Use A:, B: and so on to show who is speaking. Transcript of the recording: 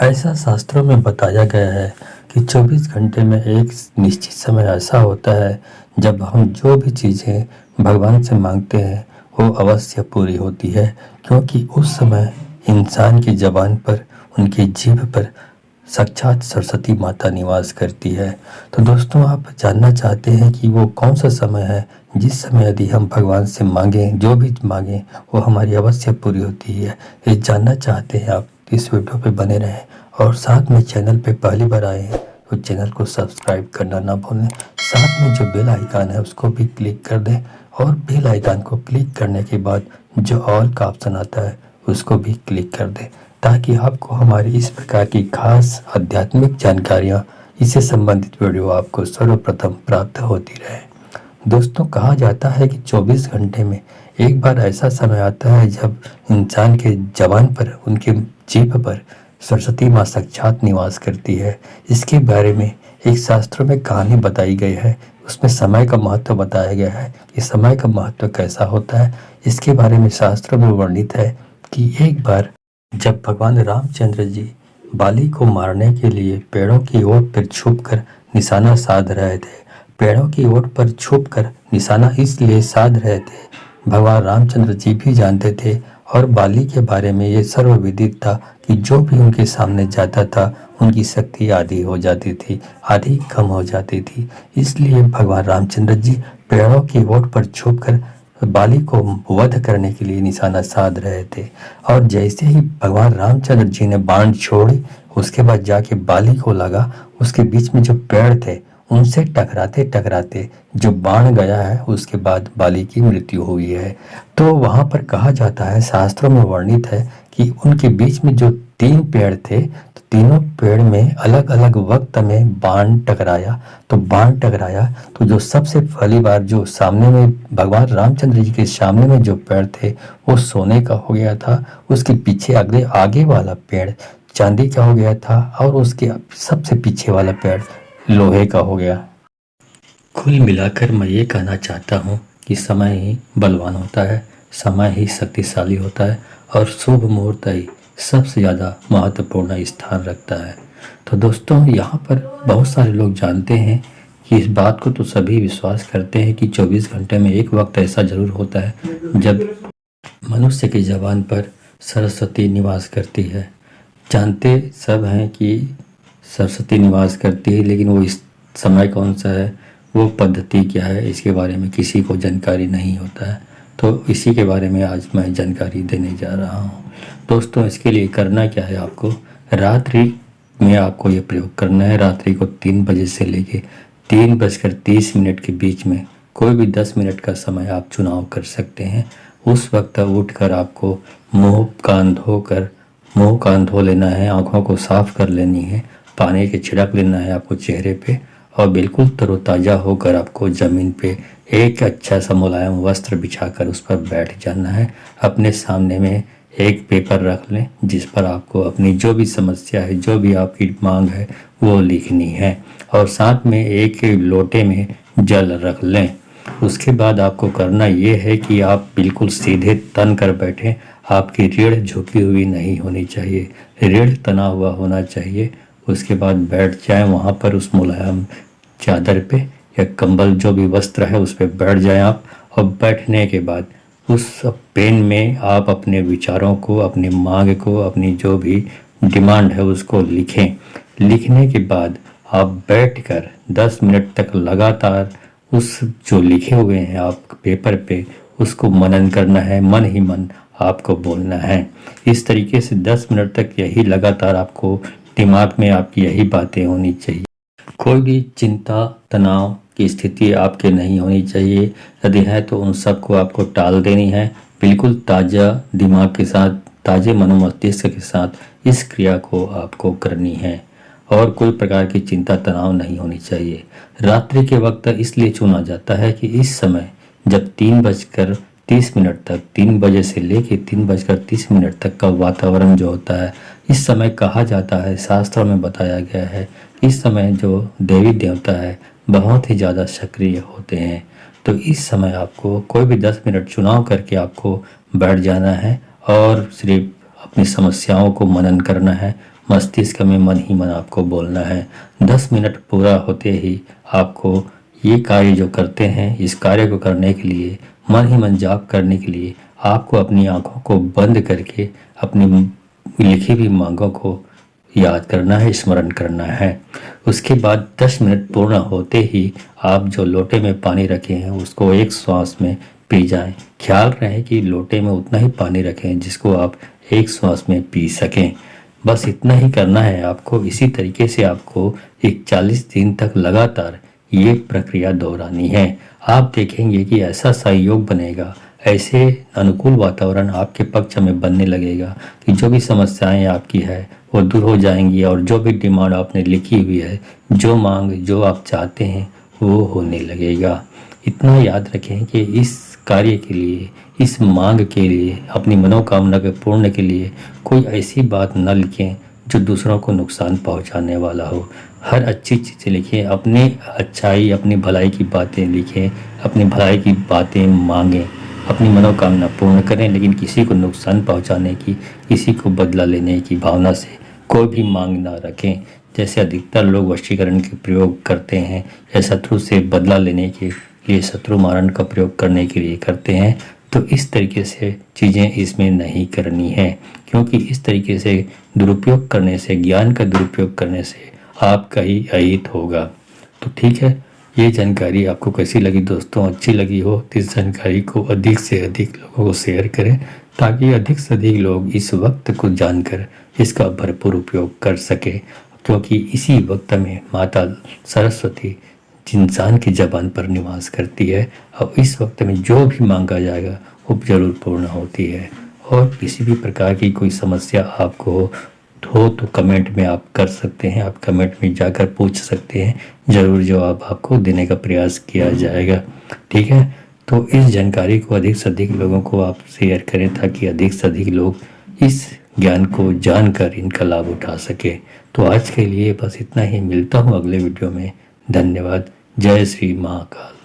A: ऐसा शास्त्रों में बताया गया है कि 24 घंटे में एक निश्चित समय ऐसा होता है जब हम जो भी चीज़ें भगवान से मांगते हैं वो अवश्य पूरी होती है, क्योंकि उस समय इंसान की ज़बान पर, उनकी जीभ पर साक्षात सरस्वती माता निवास करती है। तो दोस्तों, आप जानना चाहते हैं कि वो कौन सा समय है जिस समय यदि हम भगवान से मांगें, जो भी मांगें वो हमारी अवश्य पूरी होती है। ये जानना चाहते हैं आप, इस वीडियो पे बने रहें और साथ में चैनल पे पहली बार आए हैं तो चैनल को सब्सक्राइब करना ना भूलें। साथ में जो बेल आइकन है उसको भी क्लिक कर दें और बेल आइकन को क्लिक करने के बाद जो ऑल का ऑप्शन आता है उसको भी क्लिक कर दें, ताकि आपको हमारी इस प्रकार की खास आध्यात्मिक जानकारियाँ, इससे संबंधित वीडियो आपको सर्वप्रथम प्राप्त होती रहे। दोस्तों, कहा जाता है कि 24 घंटे में एक बार ऐसा समय आता है जब इंसान के ज़बान पर, उनके जीभ पर सरस्वती माँ साक्षात निवास करती है। इसके बारे में एक शास्त्रों में कहानी बताई गई है, उसमें समय का महत्व बताया गया है कि समय का महत्व कैसा होता है। इसके बारे में शास्त्रों में वर्णित है कि एक बार जब भगवान रामचंद्र जी बाली को मारने के लिए पेड़ों की ओट पर छुपकर निशाना साध रहे थे। पेड़ों की ओट पर छुपकर निशाना इसलिए साध रहे थे, भगवान रामचंद्र जी भी जानते थे और बाली के बारे में ये सर्वविदित था कि जो भी उनके सामने जाता था उनकी शक्ति आधी हो जाती थी, आधी कम हो जाती थी। इसलिए भगवान रामचंद्र जी पेड़ों की ओट पर छुपकर बाली को वध करने के लिए निशाना साध रहे थे। और जैसे ही भगवान रामचंद्र जी ने बाण छोड़ी, उसके बाद जाके बाली को लगा, उसके बीच में जो पेड़ थे उनसे टकराते टकराते जो बाण गया है, उसके बाद बाली की मृत्यु हुई है। तो वहां पर कहा जाता है, शास्त्रों में वर्णित है कि उनके बीच में जो 3 पेड़ थे, तो तीनों पेड़ में अलग अलग वक्त में बाण टकराया। तो बाण टकराया तो जो सबसे पहली बार जो सामने में भगवान रामचंद्र जी के सामने में जो पेड़ थे वो सोने का हो गया था, उसके पीछे अगले आगे वाला पेड़ चांदी का हो गया था और उसके सबसे पीछे वाला पेड़ लोहे का हो गया। कुल मिलाकर मैं ये कहना चाहता हूँ कि समय ही बलवान होता है, समय ही शक्तिशाली होता है और शुभ मुहूर्त ही सबसे ज़्यादा महत्वपूर्ण स्थान रखता है। तो दोस्तों, यहाँ पर बहुत सारे लोग जानते हैं कि इस बात को तो सभी विश्वास करते हैं कि 24 घंटे में एक वक्त ऐसा ज़रूर होता है जब मनुष्य की ज़बान पर सरस्वती निवास करती है। जानते सब हैं कि सरस्वती निवास करती है, लेकिन वो इस समय कौन सा है, वो पद्धति क्या है, इसके बारे में किसी को जानकारी नहीं होता है। तो इसी के बारे में आज मैं जानकारी देने जा रहा हूँ। दोस्तों, इसके लिए करना क्या है, आपको रात्रि में आपको ये प्रयोग करना है। रात्रि को 3 बजे से लेके 3:30 के बीच में कोई भी 10 मिनट का समय आप चुनाव कर सकते हैं। उस वक्त उठकर आपको मुंह कान धो लेना है, आँखों को साफ कर लेनी है, पानी के छिड़क लेना है आपको चेहरे पे और बिल्कुल तरोताज़ा होकर आपको ज़मीन पे एक अच्छा सा मुलायम वस्त्र बिछाकर उस पर बैठ जाना है। अपने सामने में एक पेपर रख लें जिस पर आपको अपनी जो भी समस्या है, जो भी आपकी मांग है वो लिखनी है और साथ में एक लोटे में जल रख लें। उसके बाद आपको करना ये है कि आप बिल्कुल सीधे तन कर बैठें। आपकी रीढ़ झुकी हुई नहीं होनी चाहिए, रीढ़ तना हुआ होना चाहिए। उसके बाद बैठ जाएं वहाँ पर उस मुलायम चादर पे या कंबल, जो भी वस्त्र है उस पर बैठ जाएं आप। और बैठने के बाद उस पेन में आप अपने विचारों को, अपनी मांग को, अपनी जो भी डिमांड है उसको लिखें। लिखने के बाद आप बैठकर 10 मिनट तक लगातार उस जो लिखे हुए हैं आप पेपर पे उसको मनन करना है, मन ही मन आपको बोलना है। इस तरीके से 10 मिनट तक यही लगातार आपको दिमाग में आपकी यही बातें होनी चाहिए। कोई भी चिंता तनाव की स्थिति आपके नहीं होनी चाहिए। यदि है तो उन सबको आपको टाल देनी है। बिल्कुल ताज़ा दिमाग के साथ, ताज़े मनोमस्तिष्क के साथ इस क्रिया को आपको करनी है और कोई प्रकार की चिंता तनाव नहीं होनी चाहिए। रात्रि के वक्त इसलिए चुना जाता है कि इस समय जब 3:30 तक, 3 बजे से लेके 3:30 तक का वातावरण जो होता है, इस समय कहा जाता है, शास्त्रों में बताया गया है, इस समय जो देवी देवता है बहुत ही ज़्यादा सक्रिय होते हैं। तो इस समय आपको कोई भी 10 मिनट चुनाव करके आपको बैठ जाना है और सिर्फ अपनी समस्याओं को मनन करना है, मस्तिष्क में मन ही मन आपको बोलना है। 10 मिनट पूरा होते ही आपको ये कार्य जो करते हैं, इस कार्य को करने के लिए मन ही मन जाप करने के लिए आपको अपनी आंखों को बंद करके अपनी लिखी हुई मांगों को याद करना है, स्मरण करना है। उसके बाद 10 मिनट पूर्ण होते ही आप जो लोटे में पानी रखे हैं उसको एक श्वास में पी जाएं। ख्याल रहे कि लोटे में उतना ही पानी रखें जिसको आप एक श्वास में पी सकें। बस इतना ही करना है आपको। इसी तरीके से आपको 41 दिन तक लगातार ये प्रक्रिया दोहरानी है। आप देखेंगे कि ऐसा सहयोग बनेगा, ऐसे अनुकूल वातावरण आपके पक्ष में बनने लगेगा कि जो भी समस्याएं आपकी है वो दूर हो जाएंगी और जो भी डिमांड आपने लिखी हुई है, जो मांग जो आप चाहते हैं वो होने लगेगा। इतना याद रखें कि इस कार्य के लिए, इस मांग के लिए, अपनी मनोकामना के पूर्ण के लिए कोई ऐसी बात न लिखें जो दूसरों को नुकसान पहुंचाने वाला हो। हर अच्छी चीज़ें लिखें, अपनी अच्छाई, अपनी भलाई की बातें लिखें, अपनी भलाई की बातें मांगें, अपनी मनोकामना पूर्ण करें, लेकिन किसी को नुकसान पहुंचाने की, किसी को बदला लेने की भावना से कोई भी मांग ना रखें। जैसे अधिकतर लोग वशीकरण के प्रयोग करते हैं या शत्रु से बदला लेने के लिए शत्रु मारण का प्रयोग करने के लिए करते हैं, तो इस तरीके से चीज़ें इसमें नहीं करनी है, क्योंकि इस तरीके से दुरुपयोग करने से, ज्ञान का दुरुपयोग करने से आपका ही अहित होगा। तो ठीक है, ये जानकारी आपको कैसी लगी दोस्तों? अच्छी लगी हो तो इस जानकारी को अधिक से अधिक लोगों को शेयर करें, ताकि अधिक से अधिक लोग इस वक्त को जानकर इसका भरपूर उपयोग कर सके, क्योंकि इसी वक्त में माता सरस्वती इंसान की जबान पर निवास करती है और इस वक्त में जो भी मांगा जाएगा वो जरूर पूर्ण होती है। और किसी भी प्रकार की कोई समस्या आपको हो तो कमेंट में आप कर सकते हैं, आप कमेंट में जाकर पूछ सकते हैं, ज़रूर जवाब आपको देने का प्रयास किया जाएगा। ठीक है, तो इस जानकारी को अधिक से अधिक लोगों को आप शेयर करें, ताकि अधिक से अधिक लोग इस ज्ञान को जानकर इनका लाभ उठा सके। तो आज के लिए बस इतना ही, मिलता हूँ अगले वीडियो में। धन्यवाद। जय श्री महाकाल।